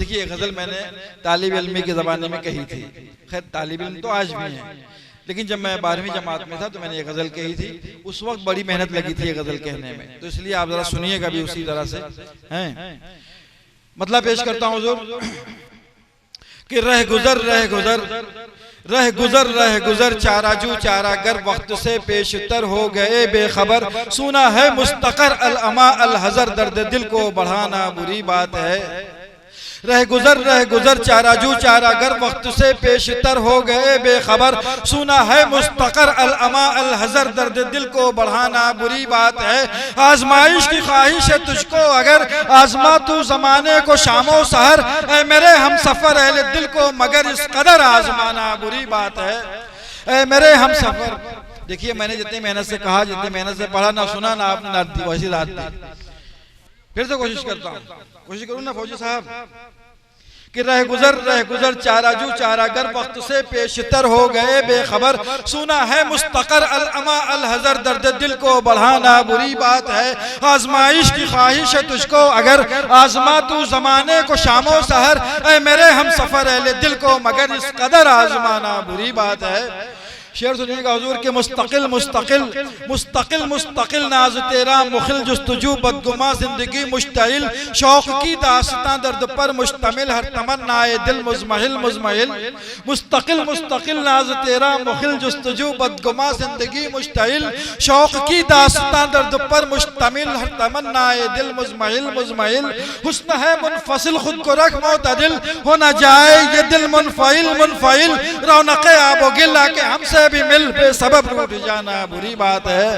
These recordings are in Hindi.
देखिए गजल मैंने तालिब इल्मी के ज़माने में कही थी, खैर तालिब इल्म तो आज भी हैं, लेकिन जब मैं 12वीं जमात में था तो मैंने ये गजल कही थी। उस वक्त बड़ी मेहनत लगी थी ये गजल कहने में, तो इसलिए आप जरा सुनिएगा भी उसी तरह से हैं। मतलब पेश करता हूँ हुजूर कि रह गुजर चाराजू चारागर वक्त से पेशतर हो गए बेखबर, सुना है मुस्तकर अल अमा अल हजर, दर्द दिल को बढ़ाना बुरी बात है। रह गुजर चाराजू चारागर वक्त से पेशतर हो गए बेखबर, सुना है मुस्तकर अल अमा अल हजर, दर्द दिल को बढ़ाना बुरी बात है। आजमाइश की ख्वाहिश है तुझको अगर आजमा तू जमाने को शामो सहर, ऐ मेरे हम सफर अहले दिल को मगर इस कदर आजमाना बुरी बात है। ऐ मेरे हम सफर, देखिए मैंने जितनी मेहनत से कहा, जितनी मेहनत से पढ़ा, ना सुना ना आपने ना दी, वैसी रात दी। फिर से कोशिश करता हूँ, कोशिश करूँ ना फौजी साहब कि रह गुजर चाराजू चारागर वक्त से पेशतर हो गए बेखबर, सुना है मुस्तकर अल अमा अल हजर, दर्द दिल को बढ़ाना बुरी बात है। आजमाइश की ख्वाहिश है तुझको अगर आजमा तू जमाने को शामो सहर, ऐ मेरे हम सफर अहले दिल को मगर इस कदर आजमाना बुरी बात है। शेर सुनिएगा हुजूर के मुस्तकिल मुस्तकिल मुस्तकिल मुस्तकिल नाज तेरा मुखिल जुस्तजू बदगुमा जिंदगी मुश्ताइल, शौक की दास्तां दर्द पर मुश्तमिल हर तमन्नाए दिल मुजमहिल मुजमहिल। मुस्तकिल मुस्तकिल नाज तेरा मुखिल जुस्तजू बदगुमा जिंदगी मुश्ताइल, शौक की दास्तां दर्द पर मुश्तमिल हर तमन्नाए दिल मुजमहिल मुजमहिल। हुस्न है मुनफसिल खुद को रख मोतदिल, हो न जाए ये दिल मुनफाइल मुनफाइल, रौनक़े आबो गिला के हमसे भी मिल बेसबब रूठ जाना बुरी बात है।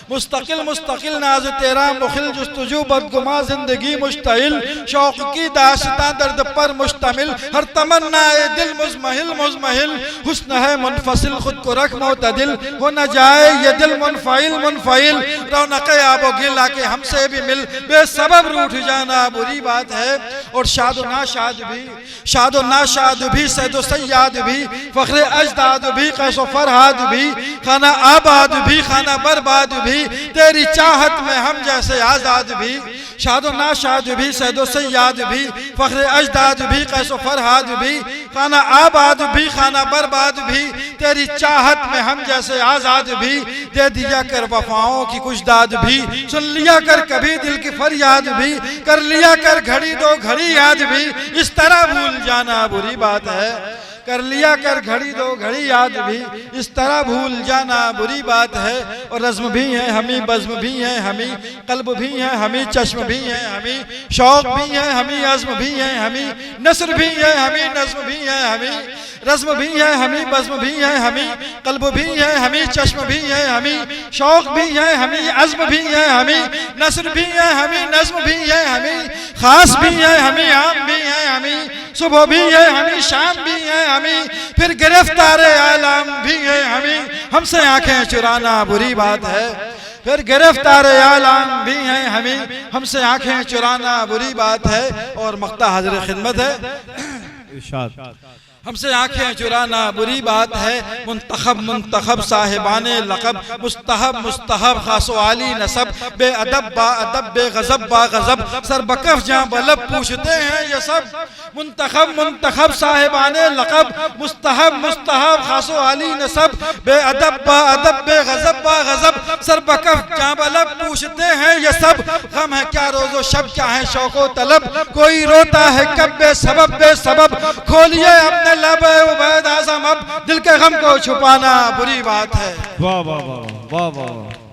मुस्तकिल मुस्तकिल नाज तेरा मुखिल जुस्तजू बदगुमा जिंदगी मुश्ताइल, शौक की दास्तां दर्द पर मुश्तमिल हर तमन्नाए दिल मुजमहिल मुजमहिल। हुस्न है मुनफसिल खुद को रख मोतदिल, हो न जाए ये दिल मुनफाइल मुनफाइल, रौनक़े आबो गिला के हमसे भी मिल बेसबब रूठ जाना बुरी बात है। और शादो नाशाद भी सैदो सैयाद भी फख्रे अजदाद भी कैसो फरहाद भी, खाना आबाद भी खाना बर्बाद भी, तेरी चाहत में हम जैसे आजाद भी। शादो नाशाद भी सैदो सैयाद भी फख्रे अजदाद भी कैसो फरहाद भी, खाना आबाद भी खाना बर्बाद भी, तेरी चाहत में हम जैसे आजाद भी। दे दिया कर वफाओं की कुछ दाद भी, सुन लिया कर कभी दिल की फरियाद भी, कर लिया कर घड़ी दो घड़ी याद भी, इस तरह भूल जाना बुरी बात है। कर लिया कर घड़ी दो घड़ी याद भी, इस तरह भूल जाना बुरी बात है। और रज़्म भी है हमी बज़्म भी है हमी, कल्ब भी है हमी चश्म भी है हमी, शौक भी है हमी अज़्म भी है हमी, नस्र भी है हमी नज़्म भी है हमी। रज़्म भी है हमी बज़्म भी है हमी, कल्ब भी है हमी चश्म भी है हमी, शौक भी है हमी अज़्म भी है हमी, नस्र भी है हमी नज़्म भी है हमी। खास भी है हमी आम भी है हमी, सुबह भी है हमी शाम भी है हमी, फिर गिरफ्तारे आलम भी है हमी, हमसे आंखें चुराना बुरी बात है। फिर गिरफ्तारे आलम भी है हमी, हमसे आंखें चुराना बुरी बात है। और मख्ता हाज़िर खिदमत है, हमसे आंखें चुराना बुरी बात है। मुंतखब मुंतखब साहिबाने लक़ब, मुस्तहब मुस्तहब खासो आली नसब, बेअदब बाअदब बेगज़ब बागज़ब, सर बकफ जहाँ बलब पूछते हैं ये सब। मुंतखब मुंतखब साहिबाने लक़ब, मुस्तहब मुस्तहब खासो आली नसब, बेअदब बाअदब बेगज़ब बागज़ब, सर बकफ जहाँ बलब पूछते हैं ये सब। गम है क्या रोज़ो शब क्या है शौक़ो तलब, कोई रोता है कब बेसबब बेसबब, खोलिए अपने लब उबैद आज़म अब, दिल के गम को छुपाना बुरी बात है। वाह वाह वाह वाह वाह।